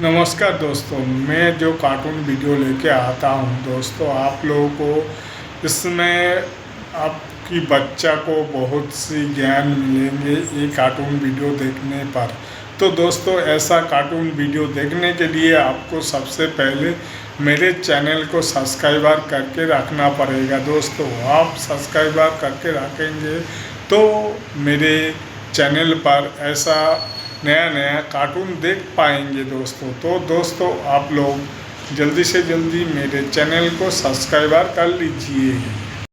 नमस्कार दोस्तों, मैं जो कार्टून वीडियो लेके आता हूँ दोस्तों, आप लोगों को इसमें आपकी बच्चा को बहुत सी ज्ञान मिलेंगे ये कार्टून वीडियो देखने पर। तो दोस्तों, ऐसा कार्टून वीडियो देखने के लिए आपको सबसे पहले मेरे चैनल को सब्सक्राइबर करके रखना पड़ेगा। दोस्तों, आप सब्सक्राइबर करके रखेंगे तो मेरे चैनल पर ऐसा नया नया कार्टून देख पाएंगे दोस्तों। तो दोस्तों, आप लोग जल्दी से जल्दी मेरे चैनल को सब्सक्राइबर कर लीजिए।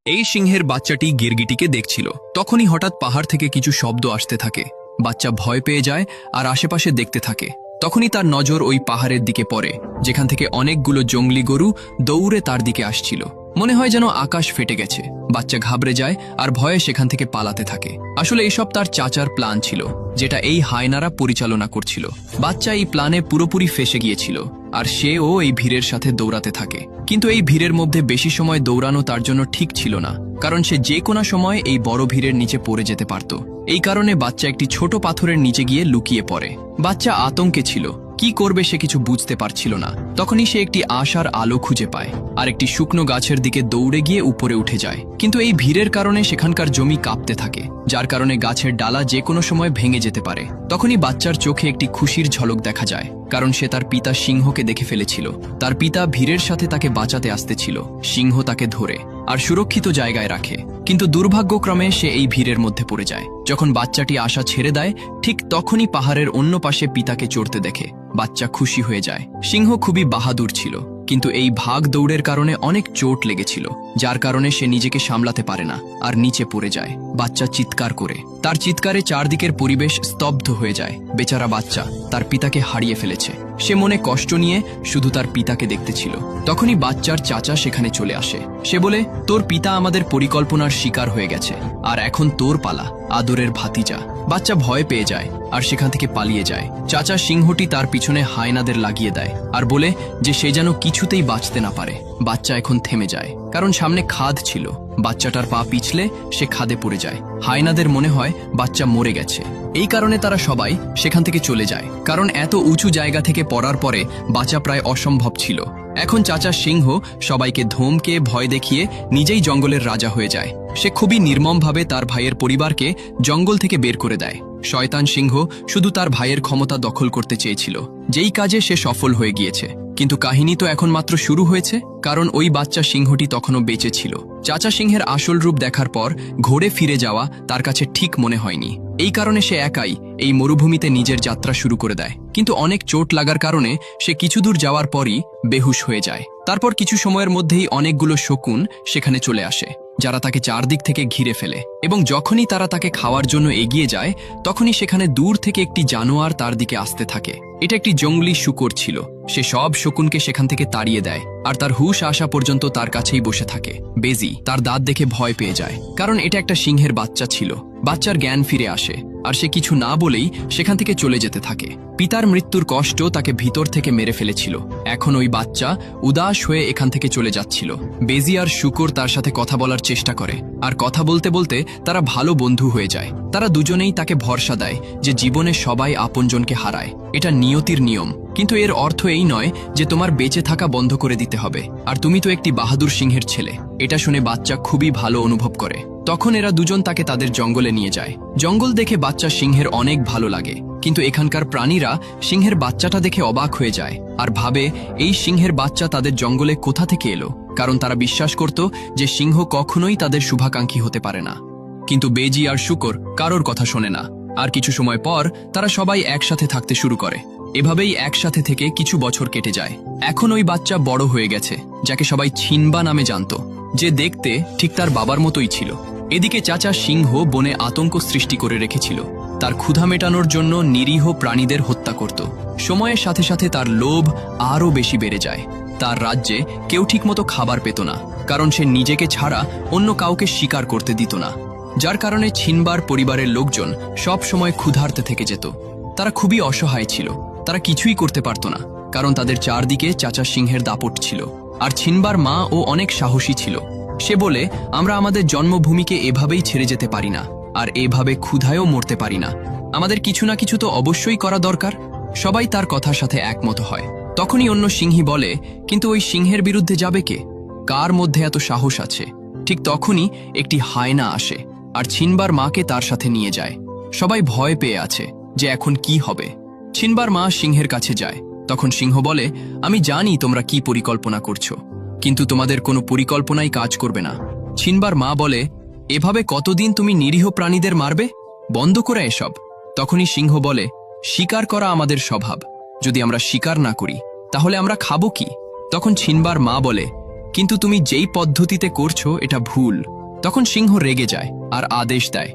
এই সিংহের বাচ্চাটি গিরগিটিকে দেখছিল। তখনই হঠাৎ পাহাড় থেকে কিছু শব্দ আসতে থাকে। বাচ্চা ভয় পেয়ে যায় আর আশেপাশে দেখতে থাকে। তখনই তার নজর ওই পাহাড়ের দিকে পড়ে, যেখান থেকে অনেকগুলো জঙ্গলি গরু দৌড়ে তার দিকে আসছিল। মনে হয় যেন আকাশ ফেটে গেছে। বাচ্চা ঘাবড়ে যায় আর ভয়ে সেখান থেকে পালাতে থাকে। আসলে এইসব তার চাচার প্ল্যান ছিল, যেটা এই হায়নারা পরিচালনা করছিল। বাচ্চা এই প্ল্যানে পুরোপুরি ফেসে গিয়েছিল আর সেও এই ভিড়ের সাথে দৌড়াতে থাকে। কিন্তু এই ভিড়ের মধ্যে বেশি সময় দৌড়ানো তার জন্য ঠিক ছিল না, কারণ সে যে কোনো সময় এই বড় ভিড়ের নিচে পড়ে যেতে পারত। এই কারণে বাচ্চা একটি ছোট পাথরের নিচে গিয়ে লুকিয়ে পড়ে। বাচ্চা আতঙ্কে ছিল, কি করবে সে কিছু বুঝতে পারছিল না। তখনই সে একটি আশার আলো খুঁজে পায় আর একটি শুকনো গাছের দিকে দৌড়ে গিয়ে উপরে উঠে যায়। কিন্তু এই ভিড়ের কারণে সেখানকার জমি কাঁপতে থাকে, যার কারণে গাছের ডালা যে কোনো সময় ভেঙে যেতে পারে। তখনই বাচ্চার চোখে একটি খুশির ঝলক দেখা যায়, কারণ সে তার পিতা সিংহকে দেখে ফেলেছিল। তার পিতা ভিড়ের সাথে তাকে বাঁচাতে আসতেছিল। সিংহ তাকে ধরে আর সুরক্ষিত জায়গায় রাখে, কিন্তু দুর্ভাগ্যক্রমে সে এই ভিড়ের মধ্যে পড়ে যায়। যখন বাচ্চাটি আশা ছেড়ে দেয়, ঠিক তখনই পাহাড়ের অন্য পাশে পিতাকে চড়তে দেখে। বাচ্চা খুশি হয়ে যায়। সিংহ খুবই বাহাদুর ছিল, কিন্তু এই ভাগ দৌড়ের কারণে অনেক চোট লেগেছিল, যার কারণে সে নিজেকে সামলাতে পারে না আর নিচে পড়ে যায়। বাচ্চা চিৎকার করে, তার চিৎকারে চারদিকের পরিবেশ স্তব্ধ হয়ে যায়। বেচারা বাচ্চা তার পিতাকে হারিয়ে ফেলেছে। সে মনে কষ্ট নিয়ে শুধু তার পিতাকে দেখতেছিল। তখনই বাচ্চার চাচা সেখানে চলে আসে। সে বলে, তোর পিতা আমাদের পরিকল্পনার শিকার হয়ে গেছে আর এখন তোর পালা, আদরের ভাতিজা। বাচ্চা ভয় পেয়ে যায় আর সেখান থেকে পালিয়ে যায়। চাচা সিংহটি তার পিছনে হায়নাদের লাগিয়ে দেয় আর বলে যে সে যেন কিছুতেই বাঁচতে না পারে। বাচ্চা এখন থেমে যায়, কারণ সামনে খাদ ছিল। বাচ্চাটার পা পিছলে সে খাদে পড়ে যায়। হায়নাদের মনে হয় বাচ্চা মরে গেছে। এই কারণে তারা সবাই সেখান থেকে চলে যায়, কারণ এত উঁচু জায়গা থেকে পড়ার পরে বাঁচা প্রায় অসম্ভব ছিল। এখন চাচা সিংহ সবাইকে ধমকে ভয় দেখিয়ে নিজেই জঙ্গলের রাজা হয়ে যায়। সে খুবই নির্মমভাবে তার ভাইয়ের পরিবারকে জঙ্গল থেকে বের করে দেয়। শয়তান সিংহ শুধু তার ভাইয়ের ক্ষমতা দখল করতে চেয়েছিল, যেই কাজে সে সফল হয়ে গিয়েছে। কিন্তু কাহিনী তো এখন মাত্র শুরু হয়েছে, কারণ ওই বাচ্চা সিংহটি তখনও বেঁচে ছিল। চাচা সিংহের আসল রূপ দেখার পর ঘোরে ফিরে যাওয়া তার কাছে ঠিক মনে হয়নি। এই কারণে সে একাই এই মরুভূমিতে নিজের যাত্রা শুরু করে দেয়। কিন্তু অনেক চোট লাগার কারণে সে কিছু দূর যাওয়ার পরই বেহুশ হয়ে যায়। তারপর কিছু সময়ের মধ্যেই অনেকগুলো শকুন সেখানে চলে আসে, যারা তাকে চারদিক থেকে ঘিরে ফেলে। এবং যখনই তারা তাকে খাওয়ার জন্য এগিয়ে যায়, তখনই সেখানে দূর থেকে একটি জানোয়ার তার দিকে আসতে থাকে। এটা একটি জঙ্গলি শূকর ছিল। সে সব শকুনকে সেখান থেকে তাড়িয়ে দেয় আর তার হুঁশ আসা পর্যন্ত তার কাছেই বসে থাকে। বেজি তার দাঁত দেখে ভয় পেয়ে যায়, কারণ এটা একটা সিংহের বাচ্চা ছিল। বাচ্চার জ্ঞান ফিরে আসে আর সে কিছু না বলেই সেখান থেকে চলে যেতে থাকে। পিতার মৃত্যুর কষ্ট তাকে ভিতর থেকে মেরে ফেলেছিল। এখন ওই বাচ্চা উদাস হয়ে এখান থেকে চলে যাচ্ছিল। বেজি আর শূকর তার সাথে কথা বলার চেষ্টা করে, আর কথা বলতে বলতে তারা ভালো বন্ধু হয়ে যায়। তারা দুজনেই তাকে ভরসা দেয় যে জীবনে সবাই আপনজনকে হারায়, এটা নিয়তির নিয়ম। কিন্তু এর অর্থ এই নয় যে তোমার বেঁচে থাকা বন্ধ করে দিতে হবে, আর তুমি তো একটি বাহাদুর সিংহের ছেলে। এটা শুনে বাচ্চা খুবই ভালো অনুভব করে। তখন এরা দুজন তাকে তাদের জঙ্গলে নিয়ে যায়। জঙ্গল দেখে বাচ্চা সিংহের অনেক ভালো লাগে, কিন্তু এখানকার প্রাণীরা সিংহের বাচ্চাটা দেখে অবাক হয়ে যায় আর ভাবে এই সিংহের বাচ্চা তাদের জঙ্গলে কোথা থেকে এলো, কারণ তারা বিশ্বাস করত যে সিংহ কখনোই তাদের শুভাকাঙ্ক্ষী হতে পারে না। কিন্তু বেজি আর শূকর কারোর কথা শোনে না। আর কিছু সময় পর তারা সবাই একসাথে থাকতে শুরু করে। এভাবেই একসাথে থেকে কিছু বছর কেটে যায়। এখন ওই বাচ্চা বড় হয়ে গেছে, যাকে সবাই ছিনবা নামে জানত, যে দেখতে ঠিক তার বাবার মতোই ছিল। এদিকে চাচা সিংহ বনে আতঙ্ক সৃষ্টি করে রেখেছিল। তার ক্ষুধা মেটানোর জন্য নিরীহ প্রাণীদের হত্যা করত। সময়ের সাথে সাথে তার লোভ আরও বেশি বেড়ে যায়। তার রাজ্যে কেউ ঠিকমতো খাবার পেত না, কারণ সে নিজেকে ছাড়া অন্য কাউকে শিকার করতে দিত না, যার কারণে ছিনবার পরিবারের লোকজন সব সময় ক্ষুধার্তে থেকে যেত। তারা খুবই অসহায় ছিল। তারা কিছুই করতে পারত না, কারণ তাদের চারদিকে চাচা সিংহের দাপট ছিল। আর ছিনবার মা ও অনেক সাহসী ছিল। সে বলে, আমরা আমাদের জন্মভূমিকে এভাবেই ছেড়ে যেতে পারি না, আর এভাবে ক্ষুধায়ও মরতে পারি না। আমাদের কিছু না কিছু তো অবশ্যই করা দরকার। সবাই তার কথার সাথে একমত হয়। তখনই অন্য সিংহী বলে, কিন্তু ওই সিংহের বিরুদ্ধে যাবে কে? কার মধ্যে এত সাহস আছে? ঠিক তখনই একটি হায়না আসে আর ছিনবার মাকে তার সাথে নিয়ে যায়। সবাই ভয় পেয়ে আছে যে এখন কি হবে। ছিনবার মা সিংহের কাছে যায়। তখন সিংহ বলে, আমি জানি তোমরা কি পরিকল্পনা করছো, কিন্তু তোমাদের কোনো পরিকল্পনাই কাজ করবে না। ছিনবার মা বলে, এভাবে কতদিন তুমি নিরীহ প্রাণীদের মারবে? বন্ধ করে এসব। তখনই সিংহ বলে, শিকার করা আমাদের স্বভাব, যদি আমরা শিকার না করি তাহলে আমরা খাবো কি? তখন ছিনবার মা বলে, কিন্তু তুমি যেই পদ্ধতিতে করছো এটা ভুল। তখন সিংহ রেগে যায় আর আদেশ দেয়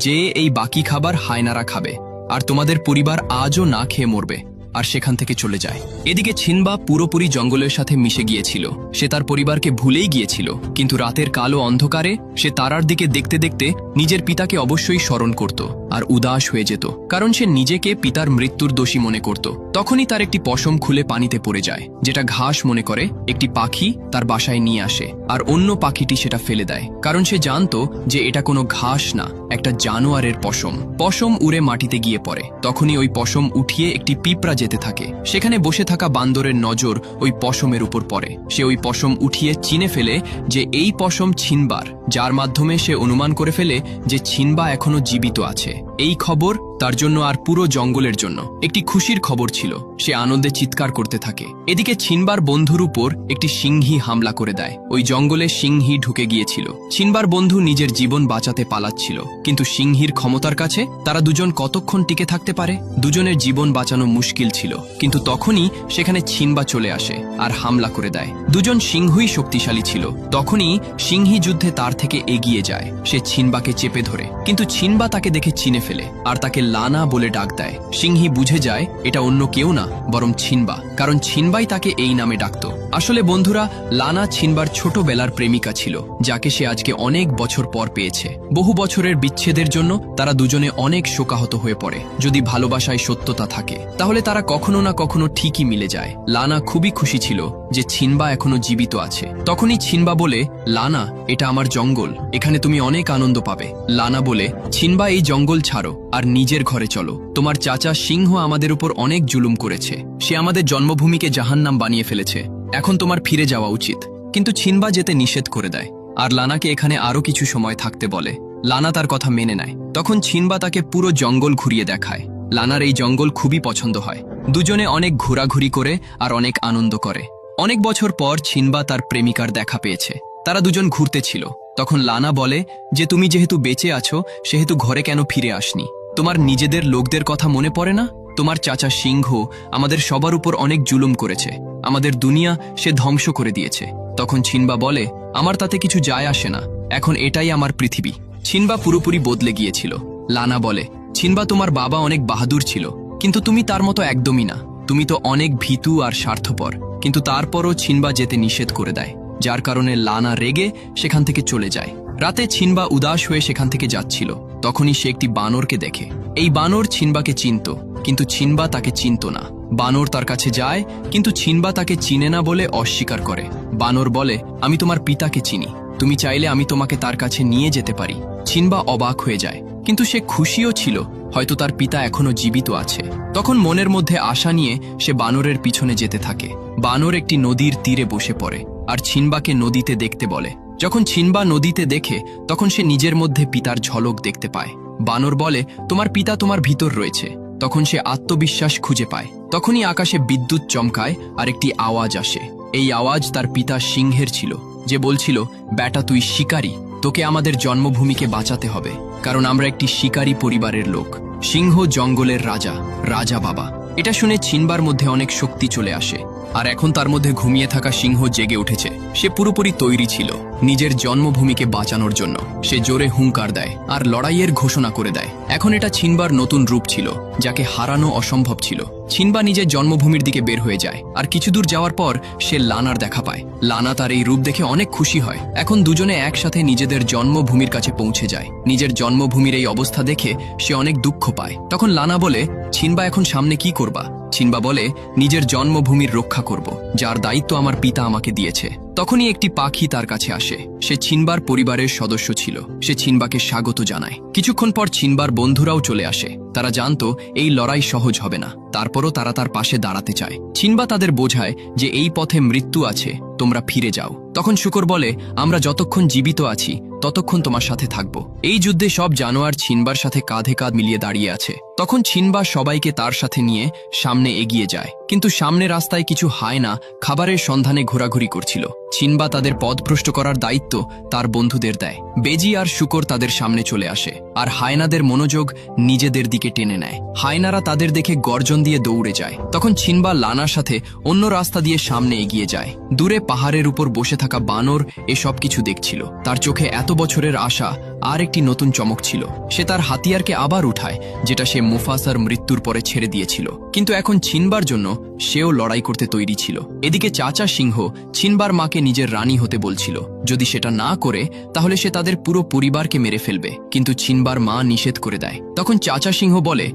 যে এই বাকি খাবার হায়নারা খাবে, আর তোমাদের পরিবার আজও না খেয়ে মরবে, আর সেখান থেকে চলে যায়। এদিকে ছিনবা পুরোপুরি জঙ্গলের সাথে মিশে গিয়েছিল। সে তার পরিবারকে ভুলেই গিয়েছিল, কিন্তু রাতের কালো অন্ধকারে সে তারার দিকে দেখতে দেখতে নিজের পিতাকে অবশ্যই স্মরণ করত আর উদাস হয়ে যেত, কারণ সে নিজেকে পিতার মৃত্যুর দোষী মনে করত। তখনই তার একটি পশম খুলে পানিতে পড়ে যায়, যেটা ঘাস মনে করে একটি পাখি তার বাসায় নিয়ে আসে, আর অন্য পাখিটি সেটা ফেলে দেয়, কারণ সে জানত যে এটা কোনো ঘাস না, একটা জানোয়ারের পশম। পশম উড়ে মাটিতে গিয়ে পড়ে। তখনই ওই পশম উঠিয়ে একটি পিঁপড়া যেতে থাকে। সেখানে বসে থাকা বান্দরের নজর ওই পশমের উপর পড়ে। সে ওই পশম উঠিয়ে চিনে ফেলে যে এই পশম ছিনবার, যার মাধ্যমে সে অনুমান করে ফেলে যে ছিনবা এখনো জীবিত আছে। এই খবর তার জন্য আর পুরো জঙ্গলের জন্য একটি খুশির খবর ছিল। সে আনন্দে চিৎকার করতে থাকে। এদিকে ছিনবার বন্ধুর উপর একটি সিংহী হামলা করে দেয়। ওই জঙ্গলে সিংহী ঢুকে গিয়েছিল। ছিনবার বন্ধু নিজের জীবন বাঁচাতে পালাচ্ছিল, কিন্তু সিংহীর ক্ষমতার কাছে তারা দুজন কতক্ষণ টিকে থাকতে পারে? দুজনের জীবন বাঁচানো মুশকিল ছিল। কিন্তু তখনই সেখানে ছিনবা চলে আসে আর হামলা করে দেয়। দুজন সিংহই শক্তিশালী ছিল। তখনই সিংহী যুদ্ধে তার থেকে এগিয়ে যায়। সে ছিনবাকে চেপে ধরে, কিন্তু ছিনবা তাকে দেখে চিনে ফেলে আর তাকে লানা বলে ডাক দেয়। সিংহী বুঝে যায় এটা অন্য কেউ না, বরং ছিনবা, কারণ ছিনবাই তাকে এই নামে ডাকত। আসলে বন্ধুরা, লানা ছিনবার ছোটবেলার প্রেমিকা ছিল, যাকে সে আজকে অনেক বছর পর পেয়েছে। বহু বছরের বিচ্ছেদের জন্য তারা দুজনে অনেক শোকাহত হয়ে পড়ে। যদি ভালোবাসায় সত্যতা থাকে তাহলে তারা কখনো না কখনো ঠিকই মিলে যায়। লানা খুবই খুশি ছিল যে ছিনবা এখনো জীবিত আছে। তখনই ছিনবা বলে, লানা, এটা আমার জঙ্গল, এখানে তুমি অনেক আনন্দ পাবে। লানা বলে, ছিনবা, এই জঙ্গল ছাড়ো আর নিজের ঘরে চলো। তোমার চাচা সিংহ আমাদের উপর অনেক জুলুম করেছে। সে আমাদের জন্মভূমিকে জাহান্নাম বানিয়ে ফেলেছে। এখন তোমার ফিরে যাওয়া উচিত। কিন্তু ছিনবা যেতে নিষেধ করে দেয় আর লানাকে এখানে আরো কিছু সময় থাকতে বলে। লানা তার কথা মেনে নেয়। তখন ছিনবা তাকে পুরো জঙ্গল ঘুরিয়ে দেখায়। লানার এই জঙ্গল খুবই পছন্দ হয়। দুজনে অনেক ঘোরাঘুরি করে আর অনেক আনন্দ করে। অনেক বছর পর ছিনবা তার প্রেমিকার দেখা পেয়েছে। তারা দুজন ঘুরতে ছিল। তখন লানা বলে যে তুমি যেহেতু বেঁচে আছো সেহেতু ঘরে কেন ফিরে আসনি? তোমার নিজেদের লোকদের কথা মনে পড়ে না? তোমার চাচা সিংহ আমাদের সবার উপর অনেক জুলুম করেছে। আমাদের দুনিয়া সে ধ্বংস করে দিয়েছে। তখন ছিনবা বলে, আমার তাতে কিছু যায় আসে না, এখন এটাই আমার পৃথিবী। ছিনবা পুরোপুরি বদলে গিয়েছিল। লানা বলে, ছিনবা, তোমার বাবা অনেক বাহাদুর ছিল, কিন্তু তুমি তার মতো একদমই না। তুমি তো অনেক ভীতু আর স্বার্থপর। কিন্তু তারপরও ছিনবা যেতে নিষেধ করে দেয়, যার কারণে লানা রেগে সেখান থেকে চলে যায়। রাতে ছিনবা উদাস হয়ে সেখান থেকে যাচ্ছিল। তখনই সে একটি বানরকে দেখে। এই বানর ছিনবাকে চিনত, কিন্তু ছিনবা তাকে চিনত না। বানর তার কাছে যায়, কিন্তু ছিনবা তাকে চিনে না বলে অস্বীকার করে। বানর বলে, আমি তোমার পিতাকে চিনি, তুমি চাইলে আমি তোমাকে তার কাছে নিয়ে যেতে পারি। ছিনবা অবাক হয়ে যায়, কিন্তু সে খুশিও ছিল, হয়তো তার পিতা এখনো জীবিত আছে। তখন মনের মধ্যে আশা নিয়ে সে বানরের পিছনে যেতে থাকে। বানর একটি নদীর তীরে বসে পড়ে আর ছিনবাকে নদীতে দেখতে বলে। যখন ছিনবা নদীতে দেখে তখন সে নিজের মধ্যে পিতার ঝলক দেখতে পায়। বানর বলে, তোমার পিতা তোমার ভিতর রয়েছে। তখন সে আত্মবিশ্বাস খুঁজে পায়। তখনই আকাশে বিদ্যুৎ চমকায় আর একটি আওয়াজ আসে। এই আওয়াজ তার পিতা সিংহের ছিল, যে বলছিল, বেটা, তুই শিকারী, তোকে আমাদের জন্মভূমিকে বাঁচাতে হবে, কারণ আমরা একটি শিকারী পরিবারের লোক। সিংহ জঙ্গলের রাজা, রাজা বাবা। এটা শুনে ছিনবার মধ্যে অনেক শক্তি চলে আসে, আর এখন তার মধ্যে ঘুমিয়ে থাকা সিংহ জেগে উঠেছে। সে পুরোপুরি তৈরি ছিল নিজের জন্মভূমিকে বাঁচানোর জন্য। সে জোরে হুঙ্কার দেয় আর লড়াইয়ের ঘোষণা করে দেয়। এখন এটা ছিনবার নতুন রূপ ছিল, যাকে হারানো অসম্ভব ছিল। ছিনবা নিজের জন্মভূমির দিকে বের হয়ে যায়, আর কিছু দূর যাওয়ার পর সে লানার দেখা পায়। লানা তার এই রূপ দেখে অনেক খুশি হয়। এখন দুজনে একসাথে নিজেদের জন্মভূমির কাছে পৌঁছে যায়। নিজের জন্মভূমির এই অবস্থা দেখে সে অনেক দুঃখ পায়। তখন লানা বলে, ছিনবা, এখন সামনে কি করবা? ছিনবা বলে, নিজের জন্মভূমির রক্ষা করব, যার দায়িত্ব আমার পিতা আমাকে দিয়েছে। তখনই একটি পাখি তার কাছে আসে। সে ছিনবার পরিবারের সদস্য ছিল। সে ছিনবাকে স্বাগত জানায়। কিছুক্ষণ পর ছিনবার বন্ধুরাও চলে আসে। তারা জানতো এই লড়াই সহজ হবে না, তারপরও তারা তার পাশে দাঁড়াতে চায়। ছিনবা তাদের বোঝায় যে এই পথে মৃত্যু আছে, তোমরা ফিরে যাও। তখন শুকর বলে, আমরা যতক্ষণ জীবিত আছি ততক্ষণ তোমার সাথে থাকব। এই যুদ্ধে সব জানোয়ার ছিনবার সাথে কাঁধে কাঁধ মিলিয়ে দাঁড়িয়ে আছে। তখন ছিনবা সবাইকে তার সাথে নিয়ে সামনে এগিয়ে যায়, কিন্তু সামনে রাস্তায় কিছু হায়না খাবারের সন্ধানে ঘোরাঘুরি করছিল। ছিনবা তাদের পথভ্রষ্ট করার দায়িত্ব তার বন্ধুদের দেয়। বেজি আর শুকর তাদের সামনে চলে আসে, আর হায়নাদের মনোযোগ নিজেদের দিকে টেনে নেয়। হায়নারা তাদের দেখে গর্জন দিয়ে দৌড়ে যায়। তখন ছিনবা লানার সাথে অন্য রাস্তা দিয়ে সামনে এগিয়ে যায়। দূরে পাহাড়ের উপর বসে থাকা বানর এসব কিছু দেখছিল। তার চোখে এত বছরের আশা আর একটি নতুন চমক ছিল। সে তার হাতিয়ারকে আবার উঠায়, যেটা সে মুফাসার মৃত্যুর পরে ছেড়ে দিয়েছিল। কিন্তু এখন ছিনবার জন্য সেও লড়াই করতে তৈরি ছিল। এদিকে চাচা সিংহ ছিনবার মাকে নিজের রানী হতে বলছিল। যদি সেটা না করে তাহলে সে তাদের পুরো পরিবারকে মেরে ফেলবে, কিন্তু ছিনবার মা নিষেধ করে দেয়। তখন চাচা সিংহ বলে,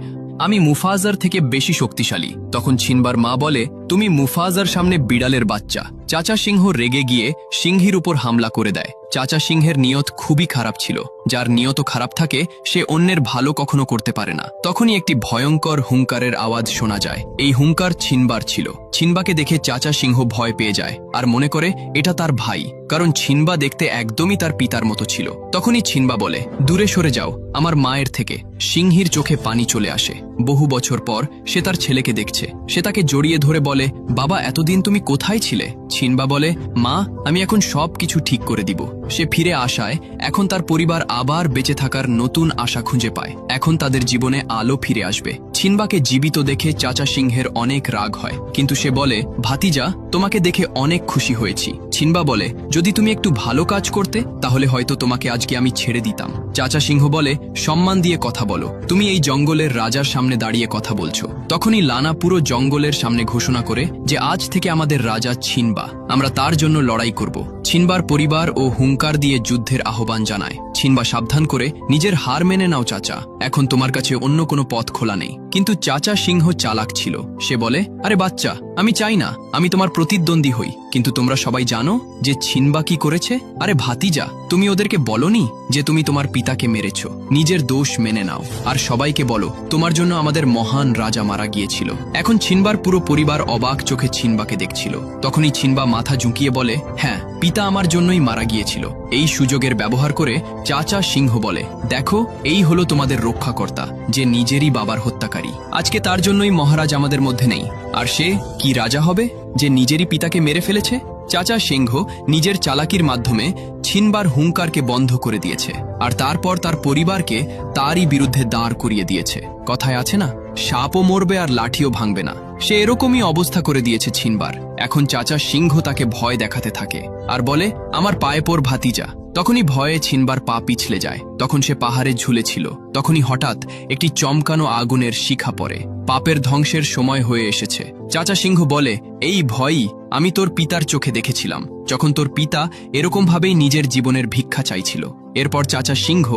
আমি মুফাজার থেকে বেশি শক্তিশালী। তখন ছিনবার মা বলে, তুমি মুফাজার সামনে বিড়ালের বাচ্চা। চাচা সিংহ রেগে গিয়ে সিংহীর উপর হামলা করে দেয়। চাচা সিংহের নিয়ত খুবই খারাপ ছিল। যার নিয়ত খারাপ থাকে সে অন্যের ভালো কখনো করতে পারে না। তখনই একটি ভয়ঙ্কর হুঙ্কারের আওয়াজ শোনা যায়। এই হুঙ্কার ছিনবার ছিল। ছিনবাকে দেখে চাচা সিংহ ভয় পেয়ে যায় আর মনে করে এটা তার ভাই, কারণ ছিনবা দেখতে একদমই তার পিতার মতো ছিল। তখনই ছিনবা বলে, দূরে সরে যাও আমার মায়ের থেকে। সিংহীর চোখে পানি চলে আসে। বহু বছর পর সে তার ছেলেকে দেখছে। সে তাকে জড়িয়ে ধরে বলে, বাবা এতদিন তুমি কোথায় ছিলে? ছিনবা বলে, মা আমি এখন সব কিছু ঠিক করে দিব। সে ফিরে আসায় এখন তার পরিবার আবার বেঁচে থাকার নতুন আশা খুঁজে পায়। এখন তাদের জীবনে আলো ফিরে আসবে। ছিনবাকে জীবিত দেখে চাচা সিংহের অনেক রাগ হয়, কিন্তু সে বলে, ভাতিজা তোমাকে দেখে অনেক খুশি হয়েছি। ছিনবা বলে, যদি তুমি একটু ভালো কাজ করতে তাহলে হয়তো তোমাকে আজকে আমি ছেড়ে দিতাম। চাচা সিংহ বলে, সম্মান দিয়ে কথা বলো, তুমি এই জঙ্গলের রাজার সামনে দাঁড়িয়ে কথা বলছো। তখনই লানা পুরো জঙ্গলের সামনে ঘোষণা করে যে আজ থেকে আমাদের রাজা ছিনবা, আমরা তার জন্য লড়াই করব। ছিনবার পরিবার ও হুঙ্কার দিয়ে যুদ্ধের আহ্বান জানায়। ছিনবা সাবধান করে, নিজের হার মেনে নাও চাচা, এখন তোমার কাছে অন্য কোনো পথ খোলা নেই। কিন্তু চাচা সিংহ চালাক ছিল। সে বলে, আরে বাচ্চা আমি চাই না আমি তোমার প্রতিদ্বন্দ্বী হই, কিন্তু তোমরা সবাই জানো যে ছিনবা কি করেছে। আরে ভাতিজা তুমি ওদেরকে বলনি যে তুমি তোমার পিতাকে মেরেছ? নিজের দোষ মেনে নাও আর সবাইকে বলো তোমার জন্য আমাদের মহান রাজা মারা গিয়েছিল। এখন ছিনবার পুরো পরিবার অবাক চোখে ছিনবাকে দেখছিল। তখনই ছিনবা মাথা ঝুঁকিয়ে বলে, হ্যাঁ পিতা আমার জন্যই মারা গিয়েছিল। এই সুযোগের ব্যবহার করে চাচা সিংহ বলে, দেখো এই হলো তোমাদের রক্ষাকর্তা, যে নিজেরই বাবার হত্যাকারী। আজকে তার জন্যই মহারাজ আমাদের মধ্যে নেই। আর সে কি রাজা হবে যে নিজেরই পিতাকে মেরে ফেলেছে? চাচা সিংহ নিজের চালাকির মাধ্যমে ছিনবার হুঙ্কারকে বন্ধ করে দিয়েছে, আর তারপর তার পরিবারকে তারই বিরুদ্ধে দাঁড় করিয়ে দিয়েছে। কথায় আছে না, সাপও মরবে আর লাঠিও ভাঙবে না। সে এরকমই অবস্থা করে দিয়েছে ছিনবার। এখন চাচা সিংহ তাকে ভয় দেখাতে থাকে আর বলে, আমার পায়ে পড় ভাতিজা। তখনই ভয়ে ছিনবার পা পিছলে যায়। তখন সে পাহাড়ে ঝুলেছিল। তখনই হঠাৎ একটি চমকানো আগুনের শিখা পড়ে। পাপের ধ্বংসের সময় হয়ে এসেছে। চাচা সিংহ বলে, এই ভয়ই আমি তোর পিতার চোখে দেখেছিলাম, যখন তোর পিতা এরকমভাবেই নিজের জীবনের ভিক্ষা চাইছিল। এরপর চাচা সিংহ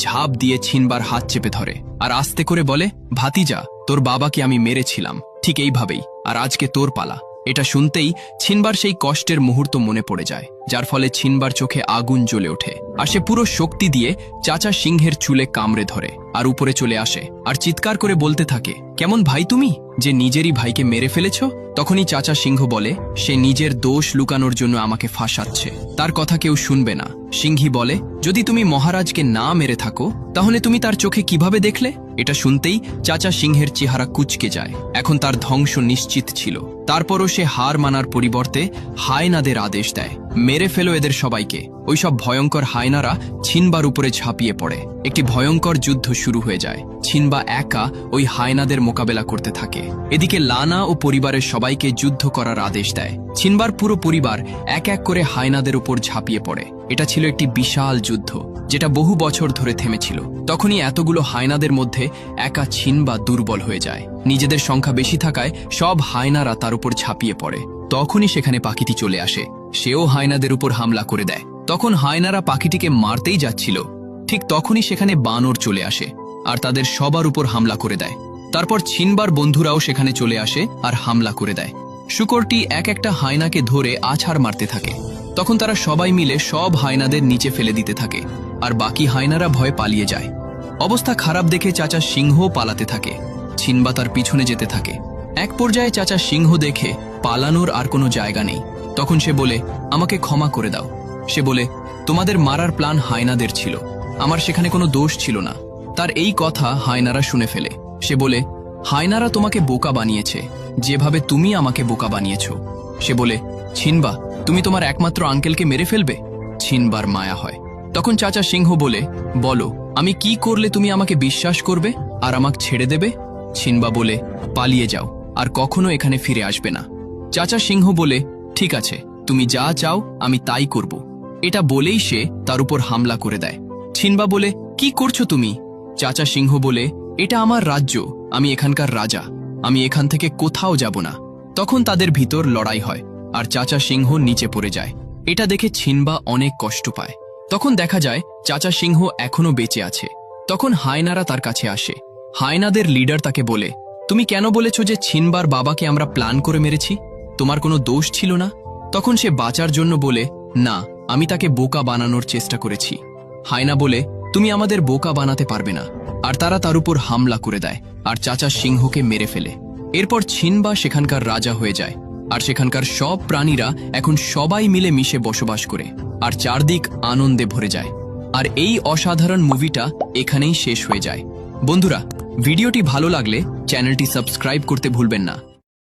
ঝাঁপ দিয়ে ছিনবার হাত চেপে ধরে আর আস্তে করে বলে, ভাতিজা তোর বাবাকে আমি মেরেছিলাম ঠিক এইভাবেই, আর আজকে তোর পালা। এটা শুনতেই ছিনবার সেই কষ্টের মুহূর্ত মনে পড়ে যায়, যার ফলে ছিনবার চোখে আগুন জ্বলে ওঠে আর সে পুরো শক্তি দিয়ে চাচা সিংহের চুলে কামড়ে ধরে আর উপরে চলে আসে আর চিৎকার করে বলতে থাকে, কেমন ভাই তুমি যে নিজেরই ভাইকে মেরে ফেলেছ? তখনই চাচা সিংহ বলে, সে নিজের দোষ লুকানোর জন্য আমাকে ফাঁসাচ্ছে, তার কথা কেউ শুনবে না। সিংহী বলে, যদি তুমি মহারাজকে না মেরে থাকো তাহলে তুমি তার চোখে কিভাবে দেখলে? এটা শুনতেই চাচা সিংহের চেহারা কুঁচকে যায়। এখন তার ধ্বংস নিশ্চিত ছিল। তারপরও সে হার মানার পরিবর্তে হায়নাদের আদেশ দেয়, মেরে ফেলো এদের সবাইকে। ওইসব ভয়ঙ্কর হায়নারা ছিনবার উপরে ঝাঁপিয়ে পড়ে। একটি ভয়ঙ্কর যুদ্ধ শুরু হয়ে যায়। ছিনবা একা ওই হায়নাদের মোকাবেলা করতে থাকে। এদিকে লানা ও পরিবারের সবাইকে যুদ্ধ করার আদেশ দেয়। ছিনবার পুরো পরিবার এক এক করে হায়নাদের উপর ঝাঁপিয়ে পড়ে। এটা ছিল একটি বিশাল যুদ্ধ, যেটা বহু বছর ধরে থেমেছিল। তখনই এতগুলো হায়নাদের মধ্যে একা ছিনবা দুর্বল হয়ে যায়। নিজেদের সংখ্যা বেশি থাকায় সব হায়নারা তার উপর ঝাঁপিয়ে পড়ে। তখনই সেখানে পাখিটি চলে আসে। সেও হায়নাদের উপর হামলা করে দেয়। তখন হায়নারা পাখিটিকে মারতেই যাচ্ছিল, ঠিক তখনই সেখানে বানর চলে আসে আর তাদের সবার উপর হামলা করে দেয়। তারপর ছিনবার বন্ধুরাও সেখানে চলে আসে আর হামলা করে দেয়। শূকরটি এক একটা হায়নাকে ধরে আছাড় মারতে থাকে। তখন তারা সবাই মিলে সব হায়নাদের নিচে ফেলে দিতে থাকে আর বাকি হায়নারা ভয়ে পালিয়ে যায়। অবস্থা খারাপ দেখে চাচা সিংহ পালাতে থাকে। ছিনবা তার পিছনে যেতে থাকে। এক পর্যায়ে চাচা সিংহ দেখে পালানোর আর কোনো জায়গা নেই। তখন সে বলে, আমাকে ক্ষমা করে দাও। সে বলে, তোমাদের মারার প্ল্যান হায়নাদের ছিল, আমার সেখানে কোনো দোষ ছিল না। তার এই কথা হায়নারা শুনে ফেলে। সে বলে, হায়নারা তোমাকে বোকা বানিয়েছে যেভাবে তুমি আমাকে বোকা বানিয়েছ। সে বলে, ছিনবা তুমি তোমার একমাত্র আঙ্কেলকে মেরে ফেলবে? ছিনবার মায়া হয়। তখন চাচা সিংহ বলে, বলো আমি কি করলে তুমি আমাকে বিশ্বাস করবে আর আমাকে ছেড়ে দেবে? ছিনবা বলে, পালিয়ে যাও আর কখনো এখানে ফিরে আসবে না। চাচা সিংহ বলে, ঠিক আছে, তুমি যা চাও আমি তাই করব। এটা বলেই সে তার উপর হামলা করে দেয়। ছিনবা বলে, কি করছো তুমি? চাচা সিংহ বলে, এটা আমার রাজ্য, আমি এখানকার রাজা, আমি এখান থেকে কোথাও যাব না। তখন তাদের ভিতর লড়াই হয় আর চাচা সিংহ নিচে পড়ে যায়। এটা দেখে ছিনবা অনেক কষ্ট পায়। তখন দেখা যায় চাচা সিংহ এখনো বেঁচে আছে। তখন হায়নারা তার কাছে আসে। হায়নাদের লিডার তাকে বলে, তুমি কেন বলেছ যে ছিনবার বাবাকে আমরা প্ল্যান করে মেরেছি? তোমার কোনো দোষ ছিল না? তখন সে বাঁচার জন্য বলে, না, আমি তাকে বোকা বানানোর চেষ্টা করেছি। হায়না বলে, তুমি আমাদের বোকা বানাতে পারবে না। আর তারা তার উপর হামলা করে দেয় আর চাচা সিংহকে মেরে ফেলে। এরপর ছিনবা সেখানকার রাজা হয়ে যায় আর সেখানকার সব প্রাণীরা এখন সবাই মিলে মিশে বসবাস করে আর চারদিক আনন্দে ভরে যায়। আর এই অসাধারণ মুভিটা এখানেই শেষ হয়ে যায়। বন্ধুরা, ভিডিওটি ভালো লাগলে চ্যানেলটি সাবস্ক্রাইব করতে ভুলবেন না।